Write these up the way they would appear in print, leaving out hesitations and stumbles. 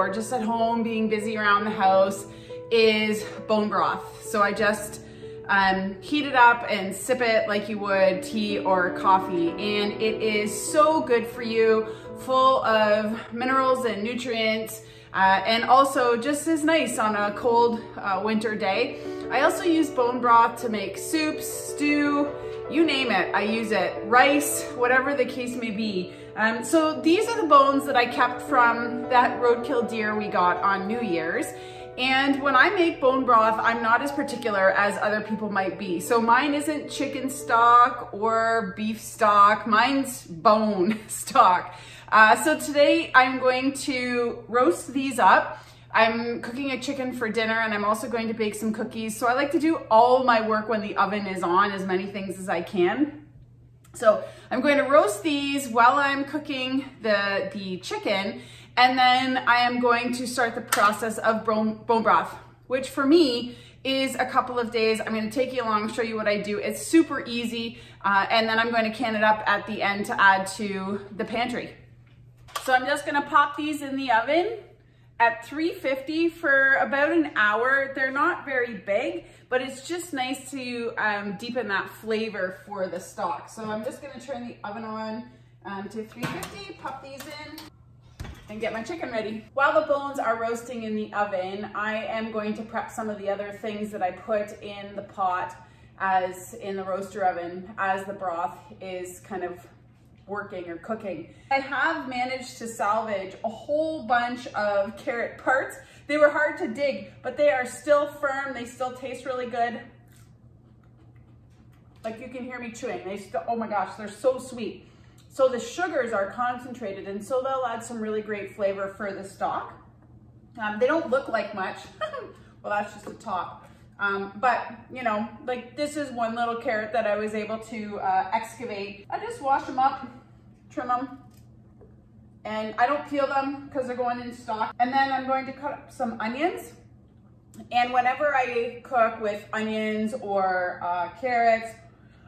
or just at home being busy around the house is bone broth. So I just heat it up and sip it like you would tea or coffee. And it is so good for you, full of minerals and nutrients, and also just as nice on a cold winter day. I also use bone broth to make soups, stew, you name it, I use it. Rice, whatever the case may be. So these are the bones that I kept from that roadkill deer we got on New Year's. And when I make bone broth, I'm not as particular as other people might be. So mine isn't chicken stock or beef stock, mine's bone stock. So today I'm going to roast these up. I'm cooking a chicken for dinner and I'm also going to bake some cookies. So I like to do all my work when the oven is on, as many things as I can. So I'm going to roast these while I'm cooking the chicken, and then I am going to start the process of bone broth, which for me is a couple of days. I'm going to take you along, show you what I do. It's super easy, and then I'm going to can it up at the end to add to the pantry. So I'm just going to pop these in the oven at 350 for about an hour. They're not very big, but it's just nice to deepen that flavor for the stock. So I'm just gonna turn the oven on to 350, pop these in, and get my chicken ready. While the bones are roasting in the oven, I am going to prep some of the other things that I put in the pot as in the roaster oven as the broth is kind of working or cooking. I have managed to salvage a whole bunch of carrot parts. They were hard to dig, but they are still firm. They still taste really good. Like you can hear me chewing. They still, oh my gosh, they're so sweet. So the sugars are concentrated, and so they'll add some really great flavor for the stock. They don't look like much. Well, that's just the top. But you know, like this is one little carrot that I was able to excavate. I just wash them up, trim them, and I don't peel them because they're going in stock. And then I'm going to cut up some onions. And whenever I cook with onions or carrots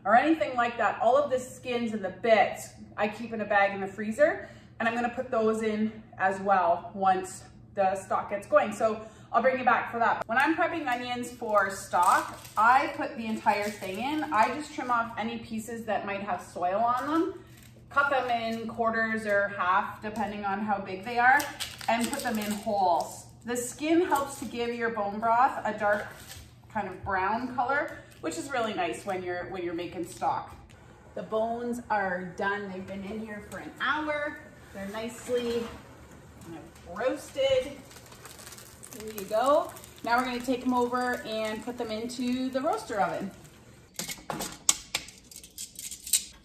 or anything like that, all of the skins and the bits I keep in a bag in the freezer, and I'm gonna put those in as well once the stock gets going. So I'll bring you back for that. When I'm prepping onions for stock, I put the entire thing in. I just trim off any pieces that might have soil on them, cut them in quarters or half, depending on how big they are, and put them in wholes. The skin helps to give your bone broth a dark kind of brown color, which is really nice when you're making stock. The bones are done. They've been in here for an hour. They're nicely kind of roasted. There you go. Now we're going to take them over and put them into the roaster oven.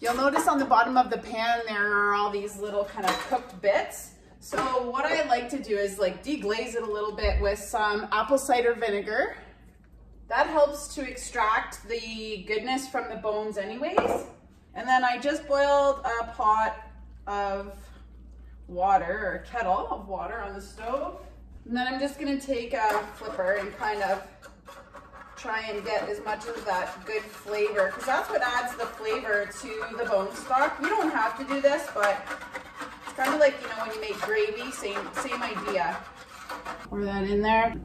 You'll notice on the bottom of the pan there are all these little kind of cooked bits. So what I like to do is like deglaze it a little bit with some apple cider vinegar. That helps to extract the goodness from the bones anyways. And then I just boiled a pot of water, or a kettle of water on the stove. And then I'm just gonna take a flipper and kind of try and get as much of that good flavor, because that's what adds the flavor to the bone stock. You don't have to do this, but it's kind of like, you know, when you make gravy, same idea. Pour that in there.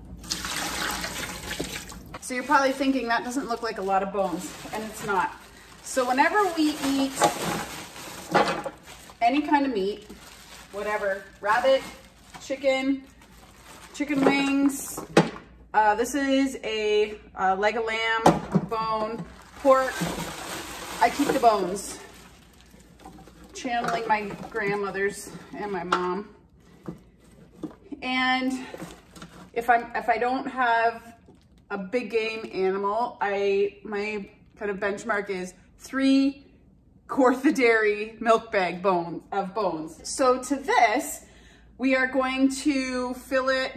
So you're probably thinking that doesn't look like a lot of bones, and it's not. So whenever we eat any kind of meat, whatever, rabbit, chicken wings, this is a leg of lamb, bone, pork, I keep the bones. Channeling my grandmothers and my mom. And if I don't have a big game animal, my kind of benchmark is 3 Dairy milk bag of bones. So to this, we are going to fill it.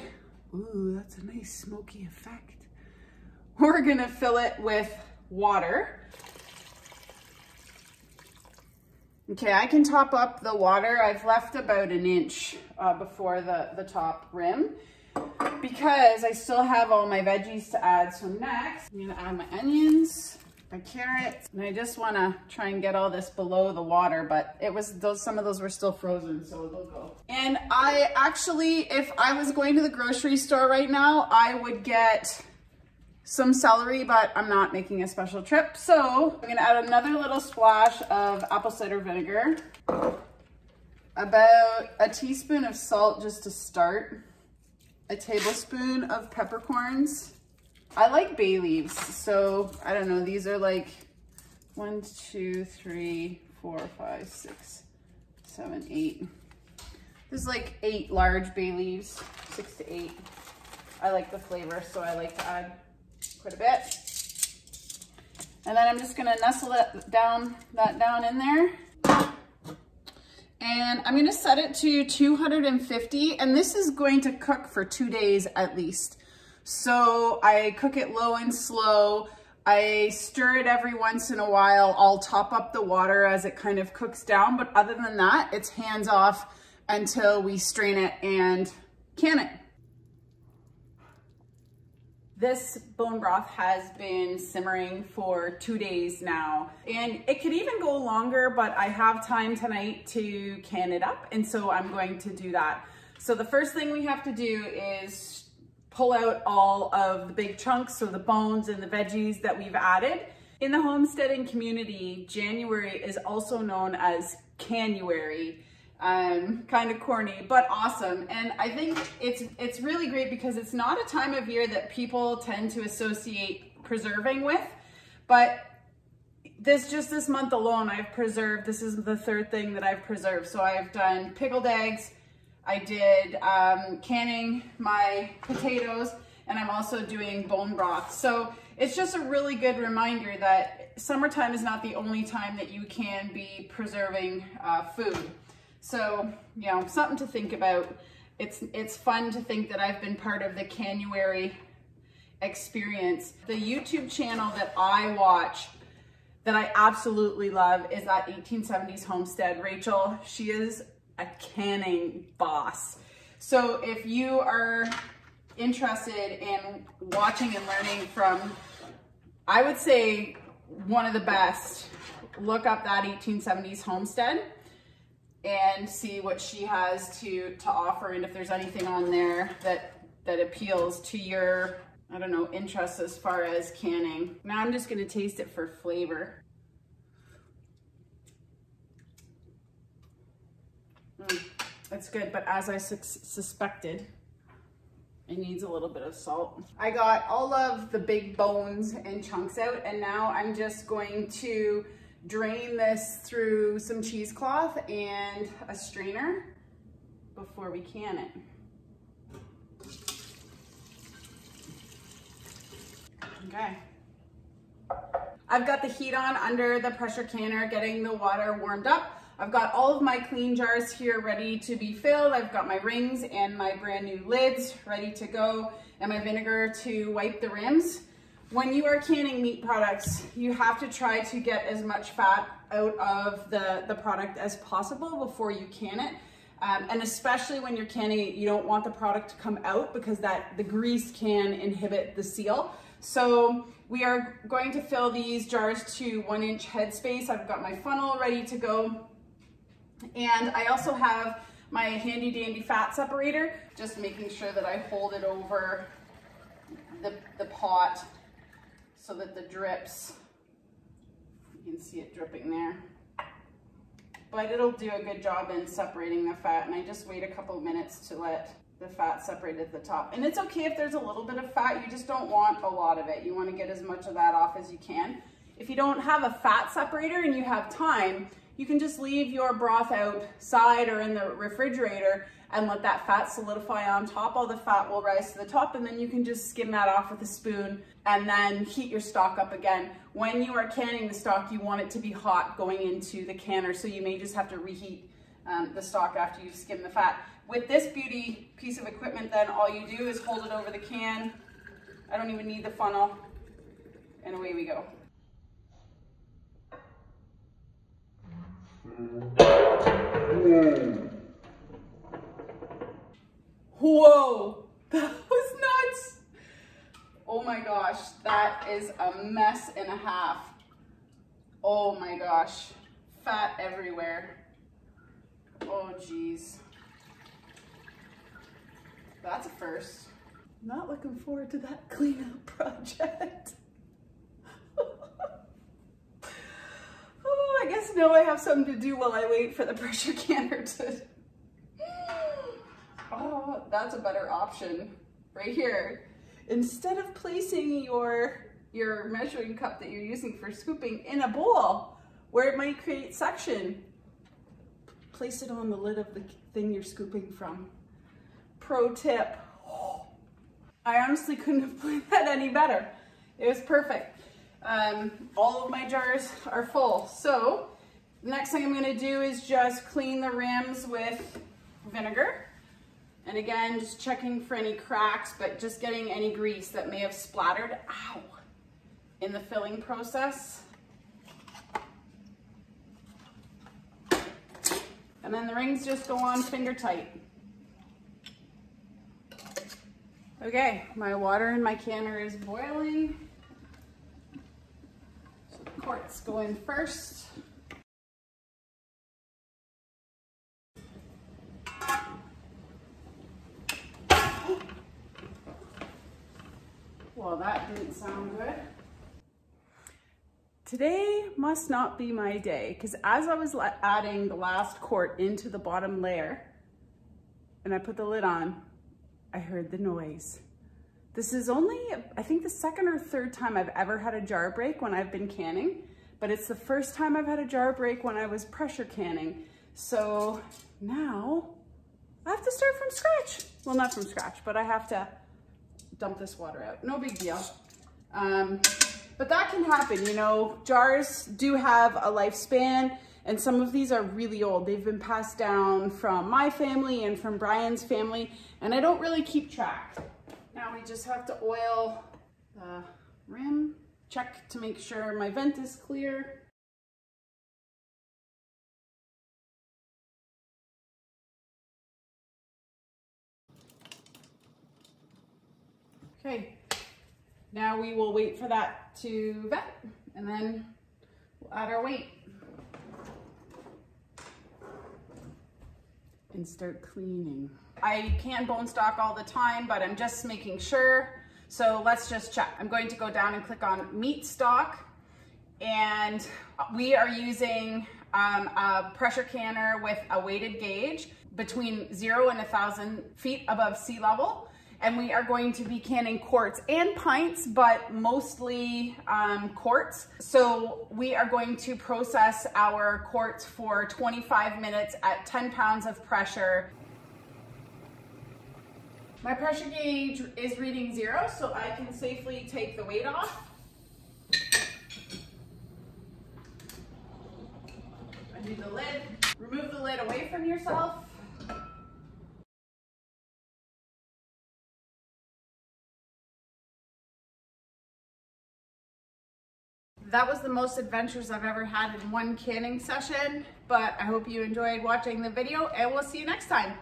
Ooh, that's a nice smoky effect. We're gonna fill it with water. Okay, I can top up the water. I've left about an inch before the top rim, because I still have all my veggies to add. So next, I'm gonna add my onions. my carrots, and I just want to try and get all this below the water, but some of those were still frozen, so they'll go. And I actually, if I was going to the grocery store right now, I would get some celery, but I'm not making a special trip. So I'm gonna add another little splash of apple cider vinegar, about a teaspoon of salt just to start, a tablespoon of peppercorns. I like bay leaves, so I don't know, these are like 1, 2, 3, 4, 5, 6, 7, 8. There's like 8 large bay leaves, 6 to 8. I like the flavor, so I like to add quite a bit. And then I'm just gonna nestle that down in there. And I'm gonna set it to 250, and this is going to cook for 2 days at least. So I cook it low and slow. I stir it every once in a while. I'll top up the water as it kind of cooks down, but other than that, it's hands off until we strain it and can it. This bone broth has been simmering for 2 days now, and it could even go longer, but I have time tonight to can it up, and so I'm going to do that. So the first thing we have to do is pull out all of the big chunks, so the bones and the veggies that we've added. In the homesteading community, January is also known as Canuary. Kind of corny, but awesome. And I think it's really great because it's not a time of year that people tend to associate preserving with, but this month alone, I've preserved, this is the 3rd thing that I've preserved. So I've done pickled eggs, I did canning my potatoes, and I'm also doing bone broth. So it's just a really good reminder that summertime is not the only time that you can be preserving food. So, you know, something to think about. It's fun to think that I've been part of the Canuary experience. The YouTube channel that I watch that I absolutely love is that 1870s Homestead. Rachel, she is a canning boss. So if you are interested in watching and learning from, I would say, one of the best, look up that 1870s Homestead and see what she has to offer, and if there's anything on there that appeals to your, I don't know, interests as far as canning. Now I'm just gonna taste it for flavor. That's good, but as I suspected, it needs a little bit of salt. I got all of the big bones and chunks out, and now I'm just going to drain this through some cheesecloth and a strainer before we can it. Okay. I've got the heat on under the pressure canner, getting the water warmed up. I've got all of my clean jars here ready to be filled. I've got my rings and my brand new lids ready to go, and my vinegar to wipe the rims. When you are canning meat products, you have to try to get as much fat out of the product as possible before you can it. And especially when you're canning it, you don't want the product to come out because the grease can inhibit the seal. So we are going to fill these jars to 1-inch headspace. I've got my funnel ready to go. And I also have my handy dandy fat separator, just making sure that I hold it over the pot so that the drips, you can see it dripping there. But it'll do a good job in separating the fat, and I just wait a couple of minutes to let the fat separate at the top. And it's okay if there's a little bit of fat, you just don't want a lot of it. You want to get as much of that off as you can. If you don't have a fat separator and you have time, you can just leave your broth outside or in the refrigerator and let that fat solidify on top. All the fat will rise to the top, and then you can just skim that off with a spoon and then heat your stock up again. When you are canning the stock, you want it to be hot going into the canner, so you may just have to reheat the stock after you skim the fat. With this beauty piece of equipment, then all you do is hold it over the can. I don't even need the funnel, and away we go. Whoa, that was nuts. Oh my gosh, that is a mess and a half. Oh my gosh, fat everywhere. Oh geez. That's a first. Not looking forward to that cleanup project. Oh, I guess now I have something to do while I wait for the pressure canner to... Oh, that's a better option right here. Instead of placing your measuring cup that you're using for scooping in a bowl where it might create suction, place it on the lid of the thing you're scooping from. Pro tip. Oh, I honestly couldn't have planned that any better. It was perfect. All of my jars are full. So the next thing I'm gonna do is just clean the rims with vinegar. And again, just checking for any cracks, but just getting any grease that may have splattered, ow, in the filling process. And then the rings just go on finger tight. Okay, my water in my canner is boiling. So the quartz go in first. Well, that didn't sound good. Today must not be my day, because as I was adding the last quart into the bottom layer and I put the lid on, I heard the noise. This is only, I think, the second or third time I've ever had a jar break when I've been canning, but it's the first time I've had a jar break when I was pressure canning. So now I have to start from scratch. Well, not from scratch, but I have to dump this water out. No big deal. But that can happen, you know. Jars do have a lifespan, and some of these are really old. They've been passed down from my family and from Brian's family, and I don't really keep track. Now we just have to oil the rim, check to make sure my vent is clear. Okay, now we will wait for that to vet, and then we'll add our weight and start cleaning. I can bone stock all the time, but I'm just making sure. So let's just check. I'm going to go down and click on meat stock, and we are using a pressure canner with a weighted gauge between 0 and 1,000 feet above sea level. And we are going to be canning quarts and pints, but mostly quarts. So we are going to process our quarts for 25 minutes at 10 pounds of pressure. My pressure gauge is reading 0, so I can safely take the weight off. Undo the lid. Remove the lid away from yourself. That was the most adventures I've ever had in one canning session, but I hope you enjoyed watching the video, and we'll see you next time.